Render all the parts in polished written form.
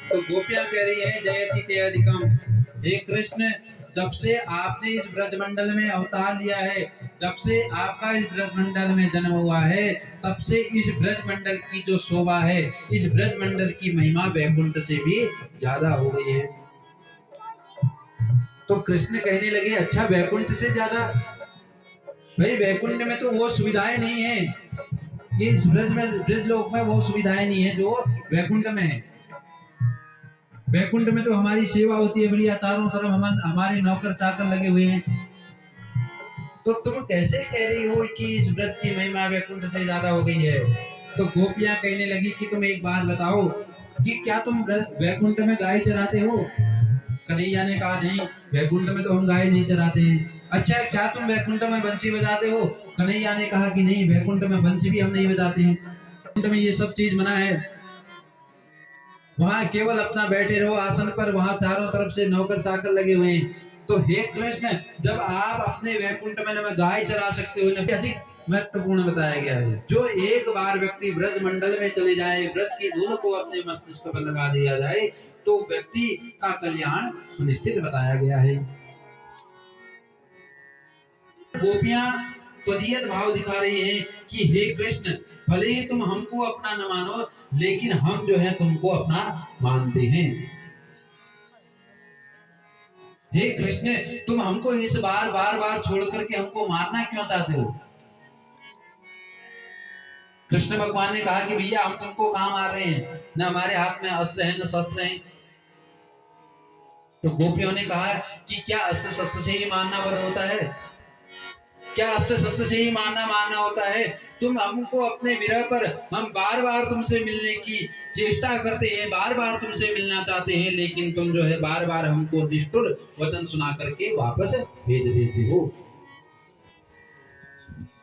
तो गोपियां कह रही है जयति ते अधिकम, हे कृष्ण, जब से आपने इस ब्रजमंडल में अवतार लिया है, जब से आपका इस ब्रजमंडल में जन्म हुआ है, तब से इस ब्रजमंडल की जो शोभा है, इस ब्रजमंडल की महिमा वैकुंठ से भी ज्यादा हो गई है। तो कृष्ण कहने लगे, अच्छा वैकुंठ से ज्यादा? भाई वैकुंठ में तो वो सुविधाएं नहीं है, ये इस ब्रज लोक में वो सुविधाएं नहीं है जो वैकुंठ में है। वैकुंठ में तो हमारी सेवा होती है बढ़िया, चारों तरफ हमारे नौकर चाकर लगे हुए हैं। तो तुम कैसे कह रही हो कि इस व्रत की महिमा वैकुंठ से ज्यादा हो गई है? तो गोपियां कहने लगी कि तुम एक बात बताओ कि क्या तुम वैकुंठ में गाय चराते हो? कन्हैया ने कहा, नहीं, वैकुंठ में तो हम गाय नहीं चराते हैं। अच्छा, क्या तुम वैकुंठ में बंसी बजाते हो? कन्हैया ने कहा कि नहीं, वैकुंठ में बंसी भी हम नहीं बजाते हैं, वैकुंठ में ये सब चीज मना है। वहां केवल अपना बैठे रहो आसन पर, वहां चारों तरफ से नौकर चाकर लगे हुए हैं। तो हे कृष्ण, जब आप अपने वैकुंठ में न गाय चरा सकते हो, न अधिक महत्वपूर्ण बताया गया है, जो एक बार व्यक्ति ब्रज मंडल में चले जाए, ब्रज की धूल को अपने मस्तिष्क पर लगा दिया जाए, तो व्यक्ति का कल्याण सुनिश्चित बताया गया है। गोपियां त्वदीयत भाव दिखा रही हैं कि हे कृष्ण, भले ही तुम हमको अपना न मानो, लेकिन हम जो है तुमको अपना मानते हैं। हे कृष्ण, तुम हमको इस बार बार छोड़ करके हमको मारना क्यों चाहते हो? कृष्ण भगवान ने कहा कि भैया हम तुमको कहां मार रहे हैं, न हमारे हाथ में अस्त्र है न शस्त्र है। तो गोपियों ने कहा कि क्या अस्त्र शस्त्र से ही मारना बद होता है? क्या अस्त्र शस्त्र से ही मारना होता है? तुम हमको अपने विरह पर, हम बार बार तुमसे मिलने की चेष्टा करते हैं, बार बार तुमसे मिलना चाहते हैं, लेकिन तुम जो है बार बार हमको निष्ठुर वचन सुना करके वापस भेज देते हो।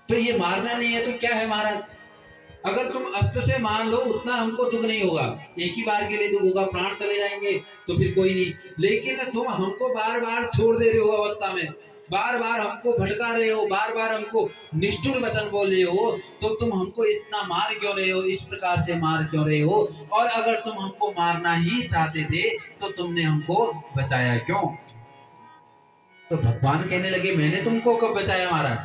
तो ये मारना नहीं है तो क्या है महाराज? अगर तुम अस्त्र से मार लो, उतना हमको दुख नहीं होगा, एक ही बार के लिए दुख होगा, प्राण चले जाएंगे तो फिर कोई नहीं। लेकिन तुम हमको बार बार छोड़ दे रहे हो अवस्था में, बार बार हमको भटका रहे हो, बार बार हमको निष्ठुर वचन बोल रहे हो, तो तुम हमको इतना मार क्यों रहे हो, इस प्रकार से मार क्यों रहे हो? और अगर तुम हमको मारना ही चाहते थे तो तुमने हमको बचाया क्यों? तो भगवान कहने लगे, मैंने तुमको कब बचाया महाराज?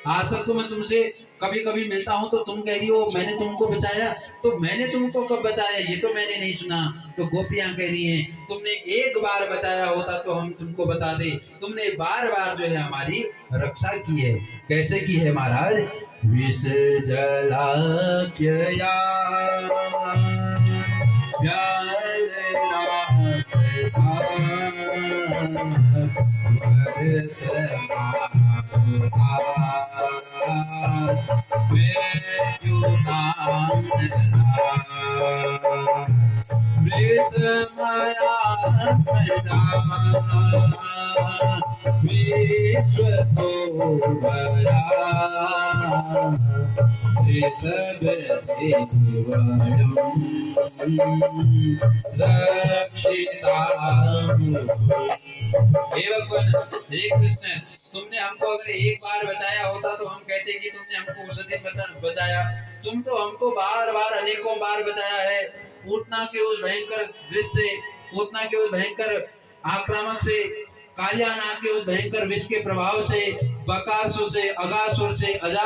आज तक तो मैं तुमसे कभी कभी मिलता हूं तो तुम कह रही हो मैंने तुमको बचाया, तो मैंने तुमको कब बचाया ये तो मैंने नहीं सुना। तो गोपियां कह रही हैं, तुमने एक बार बचाया होता तो हम तुमको बता दे, तुमने बार बार जो है हमारी रक्षा की है। कैसे की है महाराज? विष जलाप्यया हे कृष्ण, तुमने हमको अगर एक बार बचाया होता तो हम कहते कि तुमने हमको उस दिन बचाया। तुम तो हमको बार बार अनेकों बार बचाया है, पूतना के उस भयंकर दृश्य से, पूतना के उस भयंकर आक्रामक से, कालिया नाग के उस भयंकर विष के प्रभाव से, बकासुर से, अगासुर से, अजा